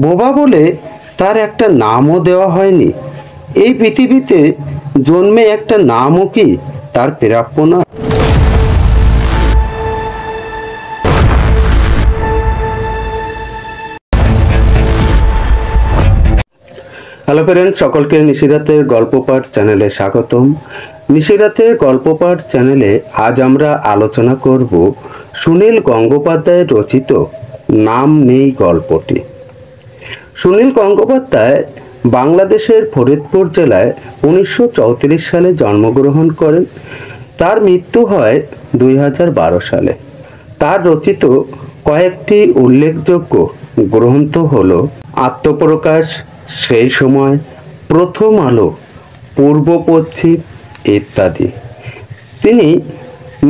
বোবা বলে তার একটা নামও দেওয়া হয়নি। এই পৃথিবীতে জন্মে একটা নামও কি তার প্রাপ্য না? হ্যালো ফ্রেন্ড, সকলকে নিশিরাতের গল্প পাঠ চ্যানেলে স্বাগতম। নিশিরাতের গল্প পাঠ চ্যানেলে আজ আমরা আলোচনা করব সুনীল গঙ্গোপাধ্যায়ের রচিত নাম নেই গল্পটি। সুনীল গঙ্গোপাধ্যায় বাংলাদেশের ফরিদপুর জেলায় 1934 সালে জন্মগ্রহণ করেন। তার মৃত্যু হয় 2012 সালে। তার রচিত কয়েকটি উল্লেখযোগ্য গ্রন্থ হল আত্মপ্রকাশ, সেই সময়, প্রথম আলো, পূর্ব পশ্চিম ইত্যাদি। তিনি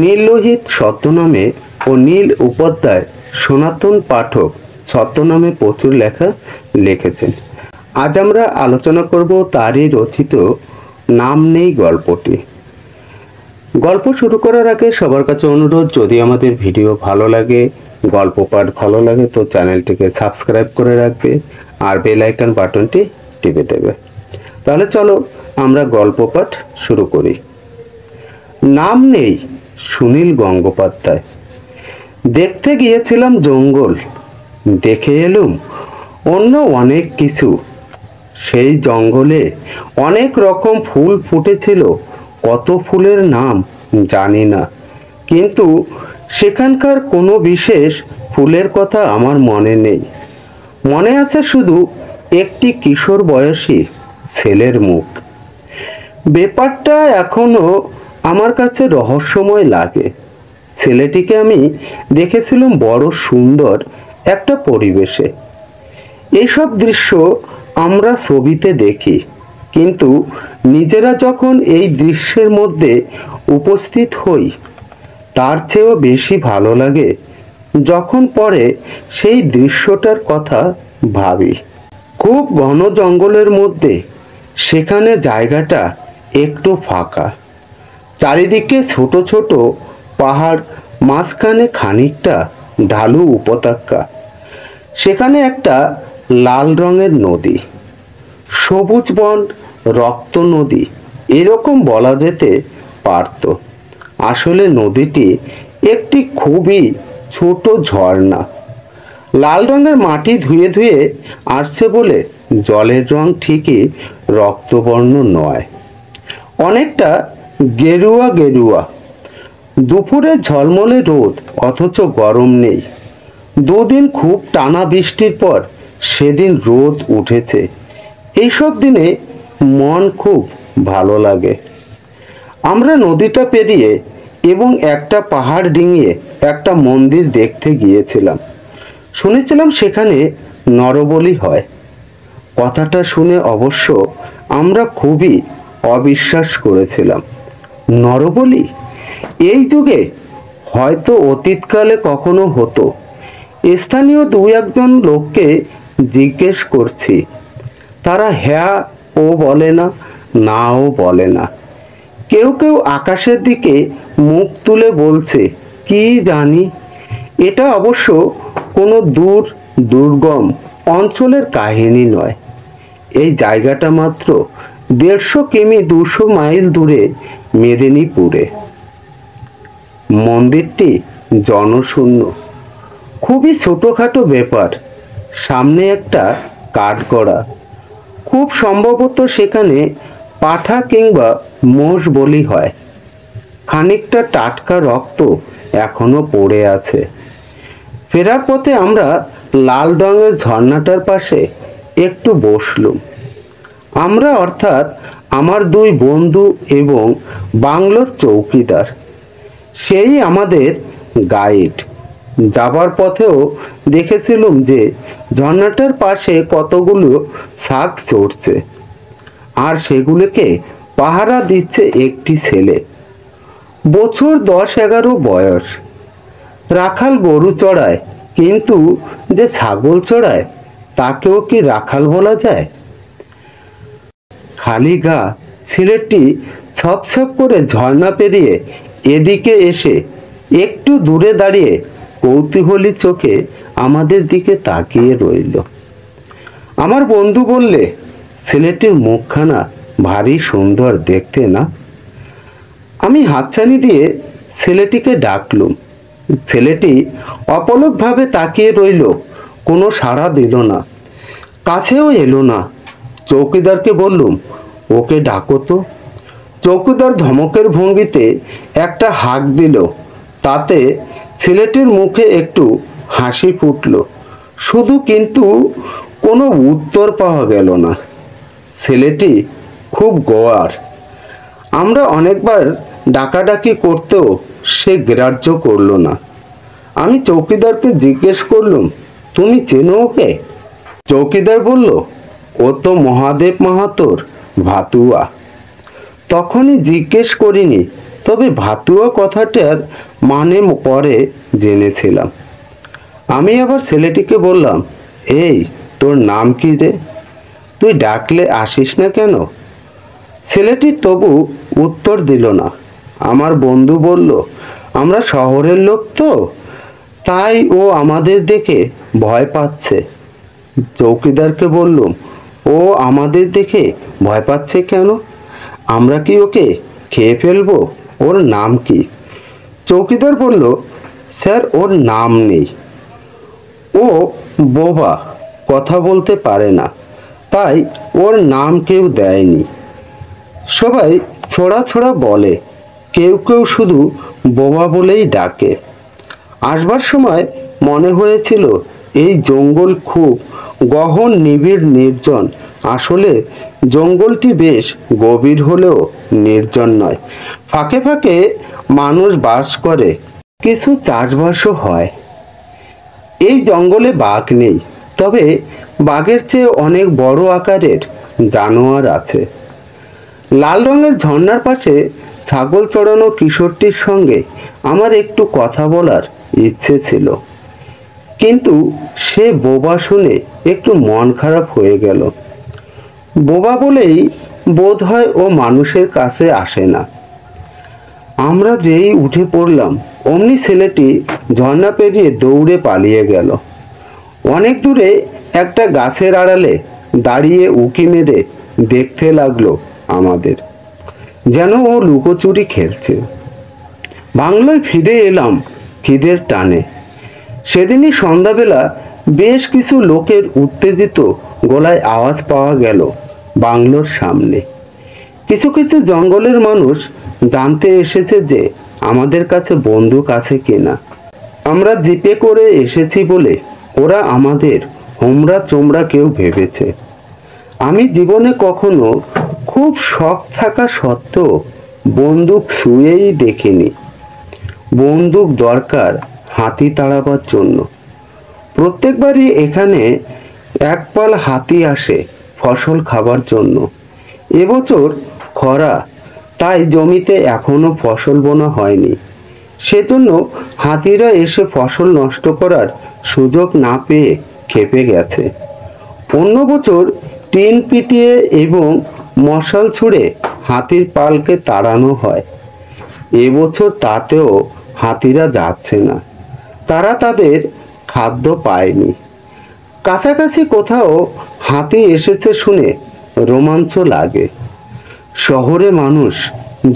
নীললোহিত ছদ্মনামে ও নীল উপাধ্যায় সনাতন পাঠক ছদ্মনামে প্রচুর লেখা লিখেছেন। আজ আমরা আলোচনা করব তারই রচিত নাম নেই গল্পটি। গল্প শুরু করার আগে সবার কাছে অনুরোধ, যদি আমাদের ভিডিও ভালো লাগে, গল্প পাঠ ভালো লাগে, তো চ্যানেলটিকে সাবস্ক্রাইব করে রাখবে আর বেল আইকন বাটনটি টিপে দেবে। তাহলে চলো আমরা গল্প পাঠ শুরু করি। নাম নেই সুনীল গঙ্গোপাধ্যায়। দেখতে গিয়েছিলাম জঙ্গল, দেখে এলুম অন্য অনেক কিছু। সেই জঙ্গলে অনেক রকম ফুল ফুটেছিল, কত ফুলের নাম জানি না, কিন্তু সেখানকার কোনো বিশেষ ফুলের কথা আমার মনে নেই। মনে আছে শুধু একটি কিশোর বয়সী ছেলের মুখ। ব্যাপারটা এখনো আমার কাছে রহস্যময় লাগে। ছেলেটিকে আমি দেখেছিলাম বড় সুন্দর একটা পরিবেশে। এইসব দৃশ্য আমরা ছবিতে দেখি, কিন্তু নিজেরা যখন এই দৃশ্যের মধ্যে উপস্থিত হই, তার চেয়েও বেশি ভালো লাগে যখন পরে সেই দৃশ্যটার কথা ভাবি। খুব ঘন জঙ্গলের মধ্যে সেখানে জায়গাটা একটু ফাঁকা, চারিদিকে ছোট ছোট পাহাড়, মাঝখানে খানিকটা ঢালু উপত্যকা। সেখানে একটা লাল রঙের নদী, সবুজ বন, রক্ত নদী এরকম বলা যেতে পারত। আসলে নদীটি একটি খুবই ছোট ঝর্ণা। লাল রঙের মাটি ধুয়ে ধুয়ে আসছে বলে জলের রং ঠিকই রক্তবর্ণ নয়, অনেকটা গেরুয়া গেরুয়া। দুপুরে ঝলমলে রোদ, অথচ গরম নেই। দুদিন খুব টানা বৃষ্টির পর সেদিন রোদ উঠেছে। এইসব দিনে মন খুব ভালো লাগে। আমরা নদীটা পেরিয়ে এবং একটা পাহাড় ডিঙিয়ে একটা মন্দির দেখতে গিয়েছিলাম। শুনেছিলাম সেখানে নরবলি হয়। কথাটা শুনে অবশ্য আমরা খুবই অবিশ্বাস করেছিলাম। নরবলি এই যুগে হয়তো অতীতকালে কখনো হতো। স্থানীয় দু একজন লোককে জিজ্ঞেস করছি, তারা হ্যাঁ ও বলে না, নাও বলে না। কেউ কেউ আকাশের দিকে মুখ তুলে বলছে, কি জানি। এটা অবশ্য কোনো দুর্গম অঞ্চলের কাহিনী নয়। এই জায়গাটা মাত্র 150 কিমি 200 মাইল দূরে মেদিনীপুরে। মন্দিরটি জনশূন্য, খুবই ছোটখাটো ব্যাপার। সামনে একটা কাঠগড়া, খুব সম্ভবত সেখানে পাঠা কিংবা মোষ বলি হয়। খানিকটা টাটকা রক্ত এখনো পড়ে আছে। ফেরার পথে আমরা লাল রঙের ঝর্ণাটার পাশে একটু বসলুম। আমরা অর্থাৎ আমার দুই বন্ধু এবং বাংলোর চৌকিদার, সেই আমাদের গাইড। যাবার পথেও দেখেছিলাম যে ঝর্ণাটার পাশে কতগুলো শাক চড়ছে, আর সেগুলোকে পাহারা দিচ্ছে একটি ছেলে, বছর 10-11 বয়স। রাখাল গরু চড়ায়, কিন্তু যে ছাগল চড়ায় তাকেও কি রাখাল বলা যায়? খালি গা ছেলেটি ছপছপ করে ঝর্ণা পেরিয়ে এদিকে এসে একটু দূরে দাঁড়িয়ে কৌতূহলী চোখে আমাদের দিকে তাকিয়ে রইল। আমার বন্ধু বললে, ছেলেটির মুখখানা ভারী সুন্দর দেখতে না? আমি হাতছানি দিয়ে ছেলেটিকে ডাকলুম। ছেলেটি অপলকভাবে তাকিয়ে রইল, কোনো সাড়া দিল না, কাছেও এলো না। চৌকিদারকে বললুম, ওকে ডাকো তো। চৌকিদার ধমকের ভঙ্গিতে একটা হাঁক দিল, তাতে ছেলেটির মুখে একটু হাসি ফুটল শুধু, কিন্তু কোনো উত্তর পাওয়া গেল না। ছেলেটি খুব গোয়ার। আমরা অনেকবার ডাকাডাকি করতেও সে গ্রাহ্য করল না। আমি চৌকিদারকে জিজ্ঞেস করলুম, তুমি চেনো ওকে? চৌকিদার বলল, ও তো মহাদেব মাহাতোর ভাতুয়া। তখনই জিজ্ঞেস করিনি, তবে ভাতুয়া কথাটার মানে পরে জেনেছিলাম। আমি আবার ছেলেটিকে বললাম, এই তোর নাম কি রে? তুই ডাকলে আসিস না কেন? ছেলেটি তবু উত্তর দিল না। আমার বন্ধু বলল, আমরা শহরের লোক তো, তাই ও আমাদের দেখে ভয় পাচ্ছে। চৌকিদারকে বললুম, ও আমাদের দেখে ভয় পাচ্ছে কেন? আমরা কি ওকে খেয়ে ফেলবো? ওর নাম কি? চৌকিদার বলল, স্যার ওর নাম নেই, ও বোবা, কথা বলতে পারে না, তাই ওর নাম কেউ দেয়নি। সবাই ছোড়া ছোড়া বলে, কেউ কেউ শুধু বোবা বলেই ডাকে। আসবার সময় মনে হয়েছিল এই জঙ্গল খুব গহন, নিবিড়, নির্জন। আসলে জঙ্গলটি বেশ গভীর হলেও নির্জন নয়। ফাঁকে ফাঁকে মানুষ বাস করে, কিছু চাষবাসও হয়। এই জঙ্গলে বাঘ নেই, তবে বাঘের চেয়ে অনেক বড় আকারের জানোয়ার আছে। লাল রঙের ঝর্ণার পাশে ছাগল চড়ানো কিশোরটির সঙ্গে আমার একটু কথা বলার ইচ্ছে ছিল, কিন্তু সে বোবা শুনে একটু মন খারাপ হয়ে গেল। বোবা বলেই বোধ হয় ও মানুষের কাছে আসে না। আমরা যেই উঠে পড়লাম, অমনি ছেলেটি ঝর্ণা পেরিয়ে দৌড়ে পালিয়ে গেল। অনেক দূরে একটা গাছের আড়ালে দাঁড়িয়ে উকি মেরে দেখতে লাগলো আমাদের, যেন ও লুকোচুরি খেলছে। বাংলায় ফিরে এলাম খিদের টানে। সেদিনই সন্ধ্যাবেলা বেশ কিছু লোকের উত্তেজিত গলায় আওয়াজ পাওয়া গেল বাংলোর সামনে। কিছু কিছু জঙ্গলের মানুষ জানতে এসেছে যে আমাদের কাছে বন্দুক আছে কিনা। আমরা জিপে করে এসেছি বলে ওরা আমাদের হোমরা চোমরা কেউ ভেবেছে। আমি জীবনে কখনো খুব শখ থাকা সত্ত্বেও বন্দুক ছুঁয়েই দেখিনি। বন্দুক দরকার হাতি তাড়াবার জন্য। প্রত্যেকবারই এখানে এক পাল হাতি আসে ফসল খাবার জন্য। এবছর খরা, তাই জমিতে এখনো ফসল বোনা হয়নি। সেজন্য হাতিরা এসে ফসল নষ্ট করার সুযোগ না পেয়ে খেপে গেছে। অন্য বছর টিন পিটিয়ে এবং মশাল ছুঁড়ে হাতির পালকে তাড়ানো হয়। এবছর তাতেও হাতিরা যাচ্ছে না, তারা তাদের খাদ্য পায়নি। কাছাকাছি কোথাও হাতি এসেছে শুনে রোমাঞ্চ লাগে। শহরে মানুষ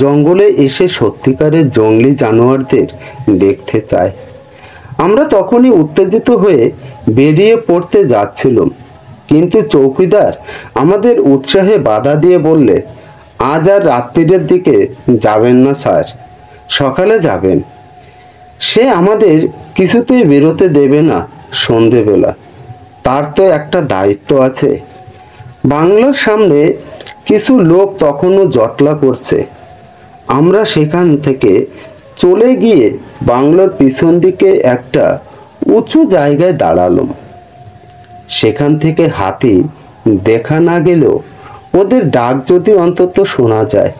জঙ্গলে এসে সত্যিকারের জঙ্গলি জানোয়ারদের দেখতে চায়। আমরা তখনই উত্তেজিত হয়ে বেরিয়ে পড়তে যাচ্ছিলাম, কিন্তু চৌকিদার আমাদের উৎসাহে বাধা দিয়ে বললে, আজ আর রাত্রিরের দিকে যাবেন না স্যার, সকালে যাবেন। সে আমাদের কিছুতেই বেরোতে দেবে না সন্ধেবেলা, তার তো একটা দায়িত্ব আছে। বাংলার সামনে কিছু লোক তখনও জটলা করছে। আমরা সেখান থেকে চলে গিয়ে বাংলার পিছন দিকে একটা উঁচু জায়গায় দাঁড়ালাম। সেখান থেকে হাতি দেখা না গেলেও ওদের ডাক যদি অন্তত শোনা যায়।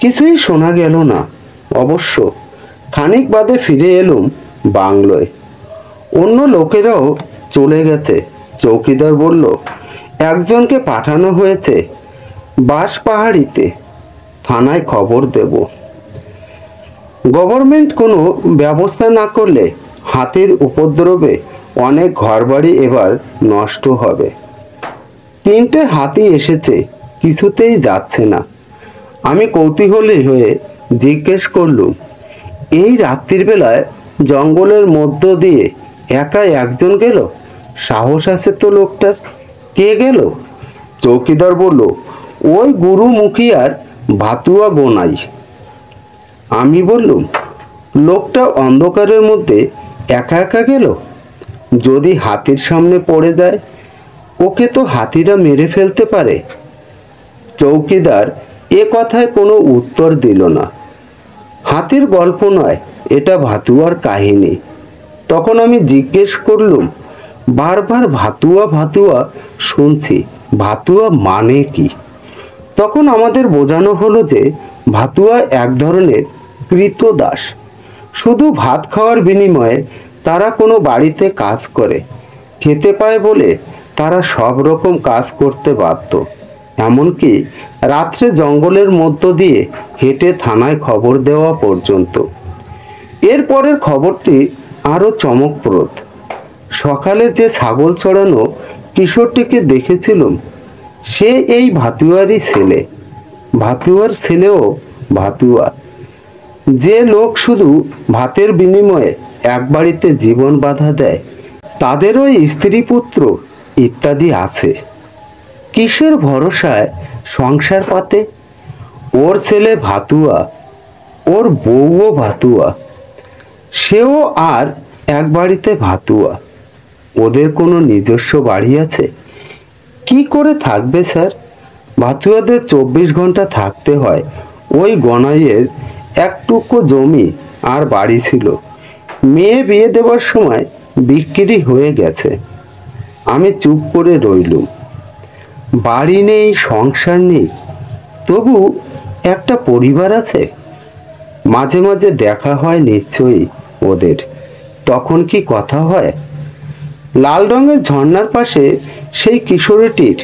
কিছুই শোনা গেল না। অবশ্য খানিক বাদে ফিরে এলুম বাংলোয়। অন্য লোকেরাও চলে গেছে। চৌকিদার বলল, একজনকে পাঠানো হয়েছে বাঁশপাহাড়িতে, থানায় খবর দেব। গভর্নমেন্ট কোনো ব্যবস্থা না করলে হাতির উপদ্রবে অনেক ঘরবাড়ি এবার নষ্ট হবে। 3টে হাতি এসেছে, কিছুতেই যাচ্ছে না। আমি কৌতূহলী হয়ে জিজ্ঞেস করলুম, এই রাত্রির বেলায় জঙ্গলের মধ্য দিয়ে একা একজন গেল? সাহস আছে তো লোকটার। কে গেল? চৌকিদার বলল, ওই গুরু মুখিয়ার ভাতুয়া গোনাই। আমি বললুম, লোকটা অন্ধকারের মধ্যে একা একা গেল? যদি হাতির সামনে পড়ে যায়, ওকে তো হাতিরা মেরে ফেলতে পারে। চৌকিদার এ কথায় কোনো উত্তর দিল না। হাতির গল্প নয়, এটা ভাতুয়ার কাহিনী। তখন আমি জিজ্ঞেস করলুম, বারবার ভাতুয়া ভাতুয়া শুনছি, ভাতুয়া মানে কি? তখন আমাদের বোঝানো হলো যে ভাতুয়া এক ধরনের কৃতদাস। শুধু ভাত খাওয়ার বিনিময়ে তারা কোনো বাড়িতে কাজ করে, খেতে পায় বলে তারা সব রকম কাজ করতে বাধ্য। এমনকি রাত্রে জঙ্গলের মধ্য দিয়ে হেঁটে থানায় খবর দেওয়া পর্যন্ত। এরপরের খবরটি আরও চমকপ্রদ। সকালে যে ছাগল চড়ানো কিশোরটিকে দেখেছিলাম, সে এই ভাতুয়ারই ছেলে। ভাতুয়ার ছেলেও ভাতুয়া। যে লোক শুধু ভাতের বিনিময়ে এক বাড়িতে জীবন বাঁধা দেয়, তাদেরও স্ত্রী পুত্র ইত্যাদি আছে। কিসের ভরসায় সংসার পাতে? ওর ছেলে ভাতুয়া, ওর বউও ভাতুয়া, সেও আর এক বাড়িতে ভাতুয়া। ওদের কোনো নিজস্ব বাড়ি আছে? কি করে থাকবে স্যার? ভাতুয়াদের 24 ঘন্টা থাকতে হয়। ওই গনাইয়ের একটুকু জমি আর বাড়ি ছিল, মেয়ে বিয়ে দেওয়ার সময় বিক্রি হয়ে গেছে। আমি চুপ করে রইলুম। বাড়ি নেই, সংসার নেই, তবু একটা পরিবার আছে। মাঝে মাঝে দেখা হয় নিশ্চয়ই ওদের। তখন কি কথা হয়? লাল রঙের ঝর্ণার পাশে সেই কিশোরীটির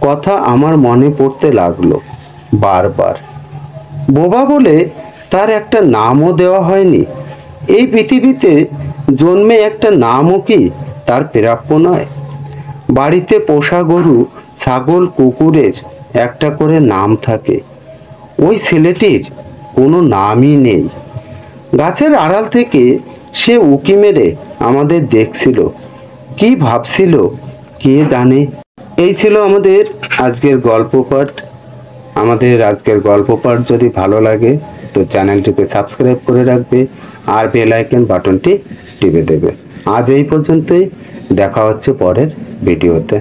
কথা আমার মনে পড়তে লাগলো বারবার। বোবা বলে তার একটা নামও দেওয়া হয়নি। এই পৃথিবীতে জন্মে একটা নামও কি তার প্রাপ্য নয়? বাড়িতে পোষা গরু, ছাগল, কুকুরের একটা করে নাম থাকে। ওই ছেলেটির কোনো নামই নেই। গাছের আড়াল থেকে সে উঁকি মেরে আমাদের দেখছিল, কি ভাবছিল কে জানে। এই ছিল আমাদের আজকের গল্প পাঠ। আমাদের আজকের গল্প পাঠ যদি ভালো লাগে তো চ্যানেলটিকে সাবস্ক্রাইব করে রাখবে আর বেল আইকন বাটনটি টিপে দেবে। আজ এই পর্যন্তই, দেখা হচ্ছে পরের ভিডিওতে।